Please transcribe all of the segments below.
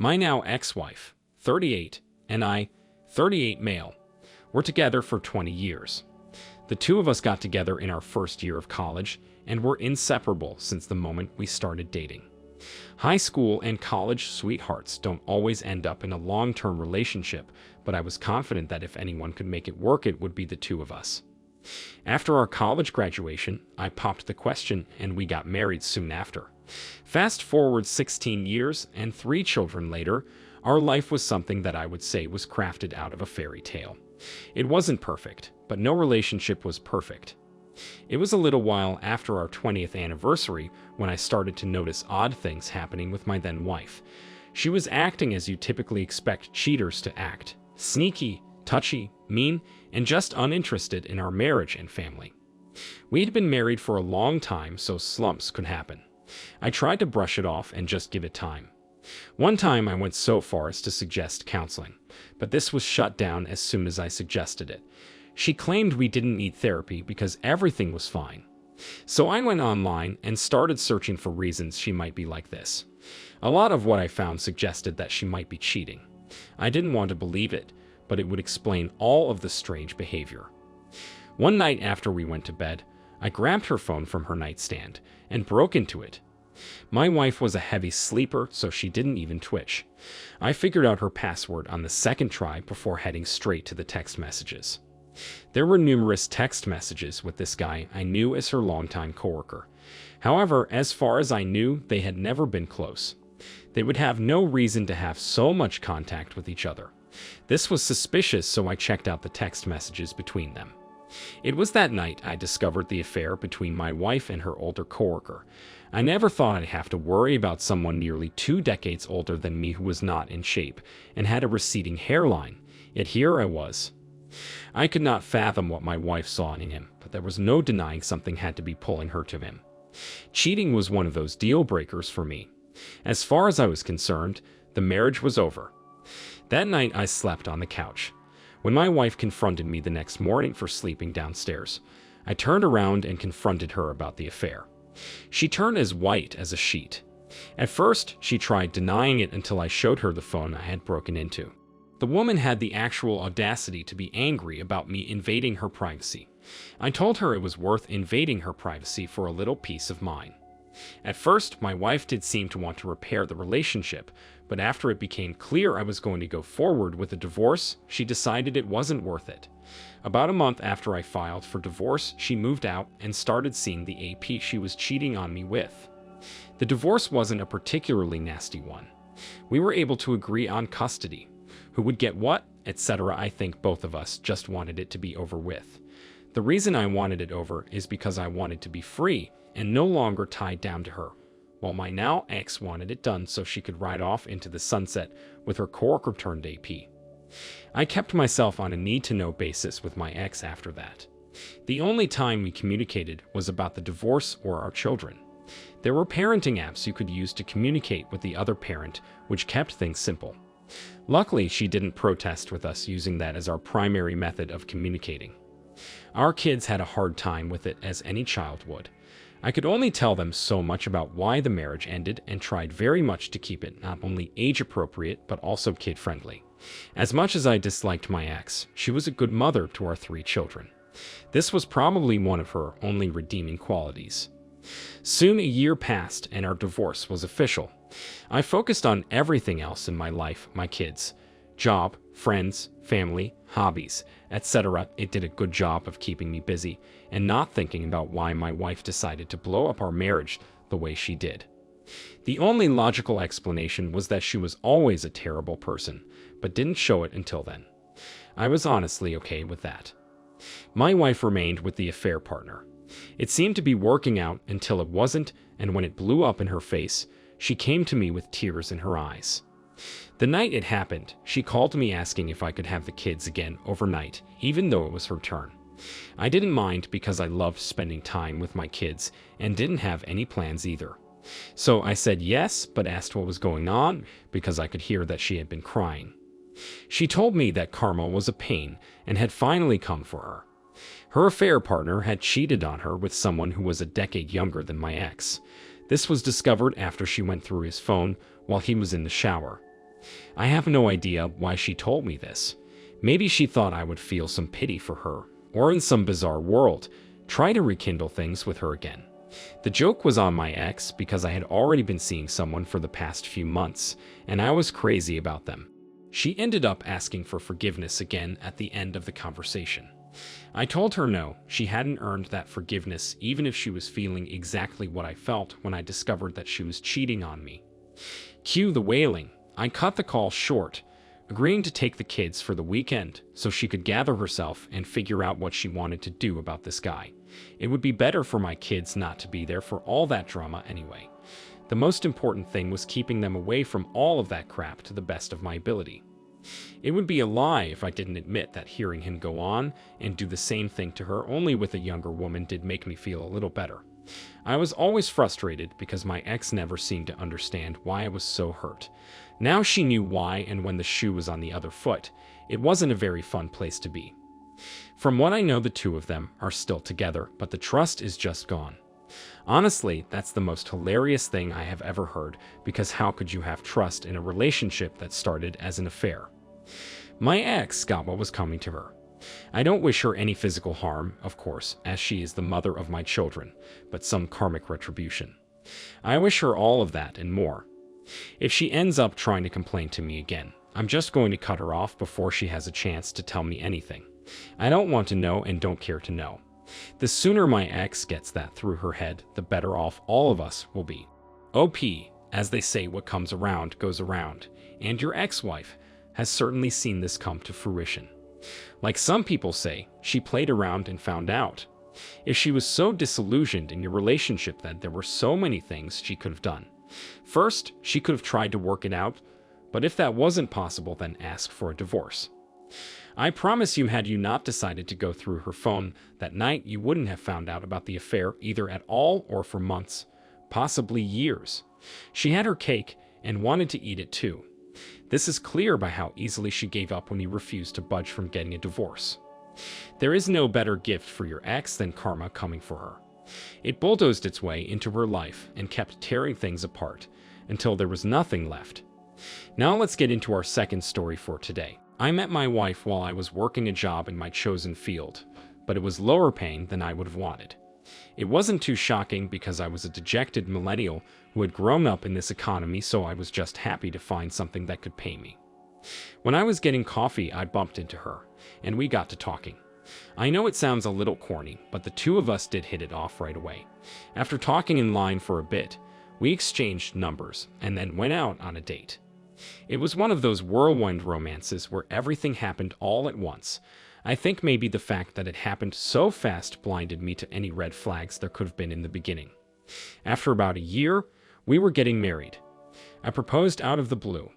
My now ex-wife, 38, and I, 38 male, were together for 20 years. The two of us got together in our first year of college and were inseparable since the moment we started dating. High school and college sweethearts don't always end up in a long-term relationship, but I was confident that if anyone could make it work, it would be the two of us. After our college graduation, I popped the question and we got married soon after. Fast forward 16 years and 3 children later, our life was something that I would say was crafted out of a fairy tale. It wasn't perfect, but no relationship was perfect. It was a little while after our 20th anniversary when I started to notice odd things happening with my then wife. She was acting as you typically expect cheaters to act: sneaky, touchy, mean, and just uninterested in our marriage and family. We had been married for a long time, so slumps could happen. I tried to brush it off and just give it time. One time I went so far as to suggest counseling, but this was shut down as soon as I suggested it. She claimed we didn't need therapy because everything was fine. So I went online and started searching for reasons she might be like this. A lot of what I found suggested that she might be cheating. I didn't want to believe it, but it would explain all of the strange behavior. One night after we went to bed, I grabbed her phone from her nightstand and broke into it. My wife was a heavy sleeper, so she didn't even twitch. I figured out her password on the second try before heading straight to the text messages. There were numerous text messages with this guy I knew as her longtime coworker. However, as far as I knew, they had never been close. They would have no reason to have so much contact with each other. This was suspicious, so I checked out the text messages between them. It was that night I discovered the affair between my wife and her older coworker. I never thought I'd have to worry about someone nearly 2 decades older than me who was not in shape and had a receding hairline, yet here I was. I could not fathom what my wife saw in him, but there was no denying something had to be pulling her to him. Cheating was one of those deal breakers for me. As far as I was concerned, the marriage was over. That night I slept on the couch. When my wife confronted me the next morning for sleeping downstairs, I turned around and confronted her about the affair. She turned as white as a sheet. At first, she tried denying it until I showed her the phone I had broken into. The woman had the actual audacity to be angry about me invading her privacy. I told her it was worth invading her privacy for a little peace of mind. At first, my wife did seem to want to repair the relationship, but after it became clear I was going to go forward with a divorce, she decided it wasn't worth it. About a month after I filed for divorce, she moved out and started seeing the AP she was cheating on me with. The divorce wasn't a particularly nasty one. We were able to agree on custody, who would get what, etc. I think both of us just wanted it to be over with. The reason I wanted it over is because I wanted to be free and no longer tied down to her, while my now ex wanted it done so she could ride off into the sunset with her coworker turned AP. I kept myself on a need-to-know basis with my ex after that. The only time we communicated was about the divorce or our children. There were parenting apps you could use to communicate with the other parent, which kept things simple. Luckily, she didn't protest with us using that as our primary method of communicating. Our kids had a hard time with it, as any child would. I could only tell them so much about why the marriage ended and tried very much to keep it not only age-appropriate but also kid-friendly. As much as I disliked my ex, she was a good mother to our 3 children. This was probably one of her only redeeming qualities. Soon a year passed and our divorce was official. I focused on everything else in my life: my kids, job, friends, family, hobbies, etc. It did a good job of keeping me busy and not thinking about why my wife decided to blow up our marriage the way she did. The only logical explanation was that she was always a terrible person, but didn't show it until then. I was honestly okay with that. My wife remained with the affair partner. It seemed to be working out until it wasn't, and when it blew up in her face, she came to me with tears in her eyes. The night it happened, she called me asking if I could have the kids again overnight, even though it was her turn. I didn't mind because I loved spending time with my kids and didn't have any plans either. So I said yes, but asked what was going on because I could hear that she had been crying. She told me that karma was a pain and had finally come for her. Her affair partner had cheated on her with someone who was a decade younger than my ex. This was discovered after she went through his phone while he was in the shower. I have no idea why she told me this. Maybe she thought I would feel some pity for her, or in some bizarre world, try to rekindle things with her again. The joke was on my ex because I had already been seeing someone for the past few months, and I was crazy about them. She ended up asking for forgiveness again at the end of the conversation. I told her no, she hadn't earned that forgiveness even if she was feeling exactly what I felt when I discovered that she was cheating on me. Cue the wailing. I cut the call short, agreeing to take the kids for the weekend so she could gather herself and figure out what she wanted to do about this guy. It would be better for my kids not to be there for all that drama anyway. The most important thing was keeping them away from all of that crap to the best of my ability. It would be a lie if I didn't admit that hearing him go on and do the same thing to her only with a younger woman did make me feel a little better. I was always frustrated because my ex never seemed to understand why I was so hurt. Now she knew why, and when the shoe was on the other foot, it wasn't a very fun place to be. From what I know, the two of them are still together, but the trust is just gone. Honestly, that's the most hilarious thing I have ever heard, because how could you have trust in a relationship that started as an affair? My ex got what was coming to her. I don't wish her any physical harm, of course, as she is the mother of my children, but some karmic retribution. I wish her all of that and more. If she ends up trying to complain to me again, I'm just going to cut her off before she has a chance to tell me anything. I don't want to know and don't care to know. The sooner my ex gets that through her head, the better off all of us will be. OP, as they say, what comes around goes around, and your ex-wife has certainly seen this come to fruition. Like some people say, she played around and found out. If she was so disillusioned in your relationship that there were so many things she could have done. First, she could have tried to work it out, but if that wasn't possible, then ask for a divorce. I promise you, had you not decided to go through her phone that night, you wouldn't have found out about the affair either at all or for months, possibly years. She had her cake and wanted to eat it too. This is clear by how easily she gave up when you refused to budge from getting a divorce. There is no better gift for your ex than karma coming for her. It bulldozed its way into her life and kept tearing things apart until there was nothing left. Now let's get into our second story for today. I met my wife while I was working a job in my chosen field, but it was lower paying than I would have wanted. It wasn't too shocking because I was a dejected millennial who had grown up in this economy, so I was just happy to find something that could pay me. When I was getting coffee, I bumped into her, and we got to talking. I know it sounds a little corny, but the two of us did hit it off right away. After talking in line for a bit, we exchanged numbers and then went out on a date. It was one of those whirlwind romances where everything happened all at once. I think maybe the fact that it happened so fast blinded me to any red flags there could have been in the beginning. After about a year, we were getting married. I proposed out of the blue.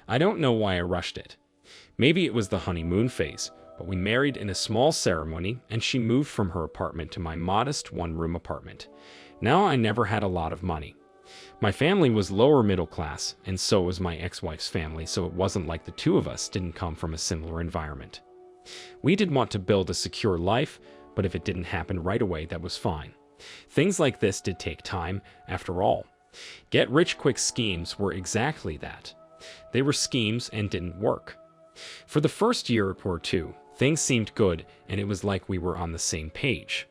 I don't know why I rushed it. Maybe it was the honeymoon phase, but we married in a small ceremony, and she moved from her apartment to my modest one-room apartment. Now I never had a lot of money. My family was lower middle class, and so was my ex-wife's family, so it wasn't like the two of us didn't come from a similar environment. We did want to build a secure life, but if it didn't happen right away, that was fine. Things like this did take time, after all. Get-rich-quick schemes were exactly that. They were schemes and didn't work. For the first year or two, things seemed good, and it was like we were on the same page.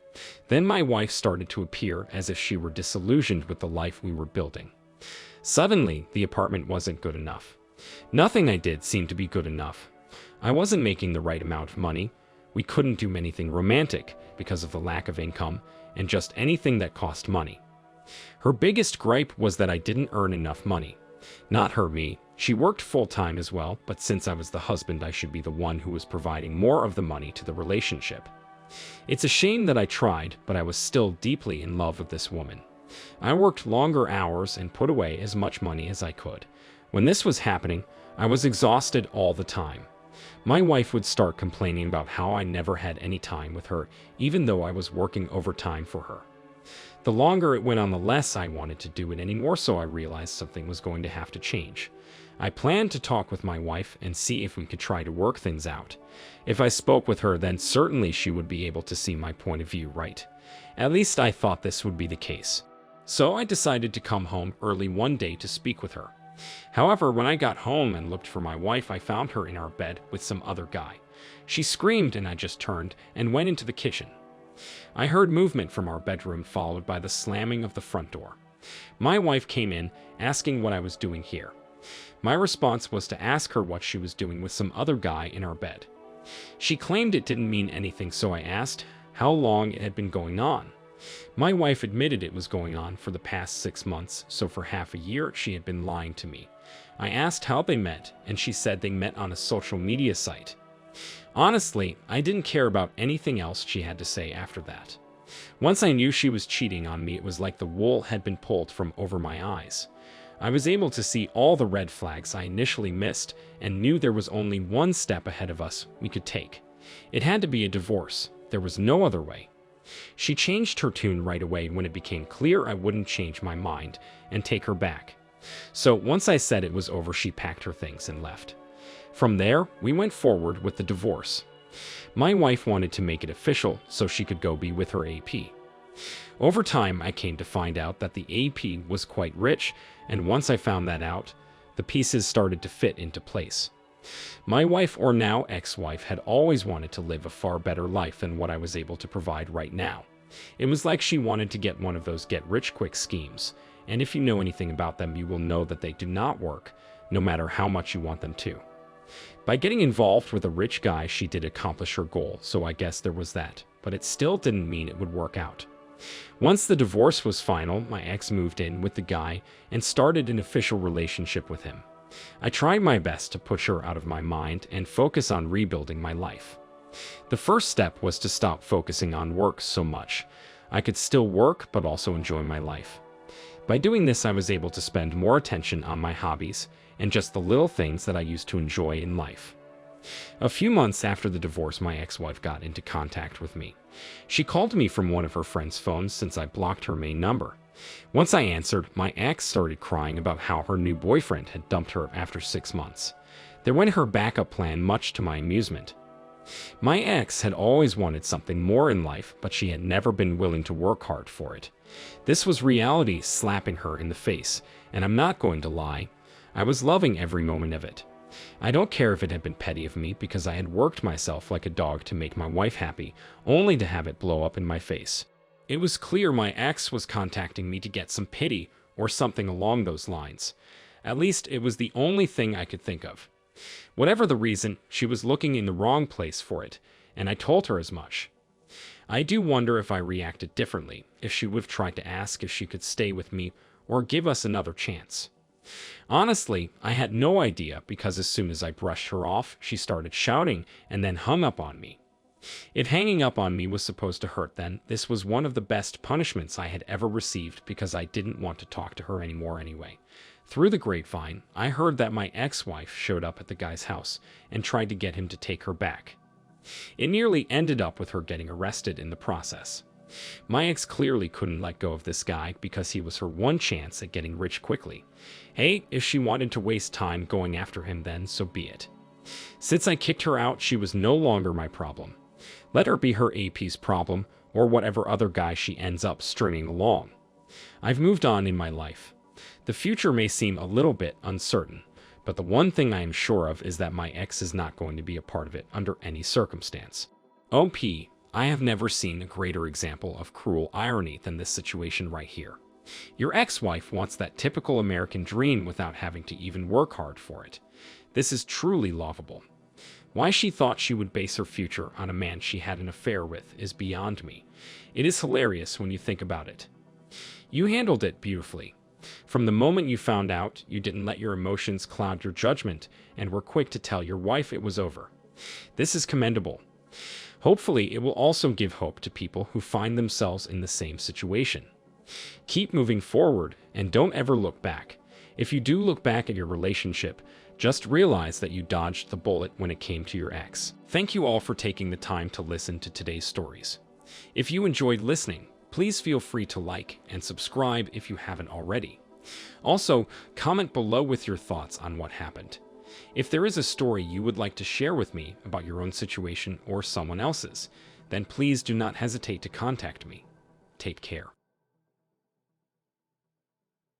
Then my wife started to appear as if she were disillusioned with the life we were building. Suddenly, the apartment wasn't good enough. Nothing I did seemed to be good enough. I wasn't making the right amount of money. We couldn't do anything romantic because of the lack of income, and just anything that cost money. Her biggest gripe was that I didn't earn enough money. Not her, me. She worked full-time as well, but since I was the husband, I should be the one who was providing more of the money to the relationship. It's a shame that I tried, but I was still deeply in love with this woman. I worked longer hours and put away as much money as I could. When this was happening, I was exhausted all the time. My wife would start complaining about how I never had any time with her, even though I was working overtime for her. The longer it went on, the less I wanted to do it anymore, so I realized something was going to have to change. I planned to talk with my wife and see if we could try to work things out. If I spoke with her, then certainly she would be able to see my point of view, right? At least I thought this would be the case. So I decided to come home early one day to speak with her. However, when I got home and looked for my wife, I found her in our bed with some other guy. She screamed and I just turned and went into the kitchen. I heard movement from our bedroom followed by the slamming of the front door. My wife came in, asking what I was doing here. My response was to ask her what she was doing with some other guy in our bed. She claimed it didn't mean anything, so I asked how long it had been going on. My wife admitted it was going on for the past 6 months, so for half a year she had been lying to me. I asked how they met, and she said they met on a social media site. Honestly, I didn't care about anything else she had to say after that. Once I knew she was cheating on me, it was like the wool had been pulled from over my eyes. I was able to see all the red flags I initially missed and knew there was only one step ahead of us we could take. It had to be a divorce. There was no other way. She changed her tune right away when it became clear I wouldn't change my mind and take her back. So once I said it was over, she packed her things and left. From there, we went forward with the divorce. My wife wanted to make it official so she could go be with her AP. Over time, I came to find out that the AP was quite rich, and once I found that out, the pieces started to fit into place. My wife, or now ex-wife, had always wanted to live a far better life than what I was able to provide right now. It was like she wanted to get one of those get-rich-quick schemes, and if you know anything about them, you will know that they do not work, no matter how much you want them to. By getting involved with a rich guy, she did accomplish her goal, so I guess there was that, but it still didn't mean it would work out. Once the divorce was final, my ex moved in with the guy and started an official relationship with him. I tried my best to push her out of my mind and focus on rebuilding my life. The first step was to stop focusing on work so much. I could still work, but also enjoy my life. By doing this, I was able to spend more attention on my hobbies and just the little things that I used to enjoy in life. A few months after the divorce, my ex-wife got into contact with me. She called me from one of her friend's phones since I blocked her main number. Once I answered, my ex started crying about how her new boyfriend had dumped her after 6 months. They went her backup plan, much to my amusement. My ex had always wanted something more in life, but she had never been willing to work hard for it. This was reality slapping her in the face, and I'm not going to lie, I was loving every moment of it. I don't care if it had been petty of me, because I had worked myself like a dog to make my wife happy, only to have it blow up in my face. It was clear my ex was contacting me to get some pity or something along those lines. At least it was the only thing I could think of. Whatever the reason, she was looking in the wrong place for it, and I told her as much. I do wonder if I reacted differently, if she would have tried to ask if she could stay with me or give us another chance. Honestly, I had no idea, because as soon as I brushed her off, she started shouting and then hung up on me. If hanging up on me was supposed to hurt, then this was one of the best punishments I had ever received, because I didn't want to talk to her anymore anyway. Through the grapevine, I heard that my ex-wife showed up at the guy's house and tried to get him to take her back. It nearly ended up with her getting arrested in the process. My ex clearly couldn't let go of this guy because he was her one chance at getting rich quickly. Hey, if she wanted to waste time going after him, then so be it. Since I kicked her out, she was no longer my problem. Let her be her AP's problem, or whatever other guy she ends up stringing along. I've moved on in my life. The future may seem a little bit uncertain, but the one thing I am sure of is that my ex is not going to be a part of it under any circumstance. OP, I have never seen a greater example of cruel irony than this situation right here. Your ex-wife wants that typical American dream without having to even work hard for it. This is truly laughable. Why she thought she would base her future on a man she had an affair with is beyond me. It is hilarious when you think about it. You handled it beautifully. From the moment you found out, you didn't let your emotions cloud your judgment and were quick to tell your wife it was over. This is commendable. Hopefully, it will also give hope to people who find themselves in the same situation. Keep moving forward and don't ever look back. If you do look back at your relationship, just realize that you dodged the bullet when it came to your ex. Thank you all for taking the time to listen to today's stories. If you enjoyed listening, please feel free to like and subscribe if you haven't already. Also, comment below with your thoughts on what happened. If there is a story you would like to share with me about your own situation or someone else's, then please do not hesitate to contact me. Take care.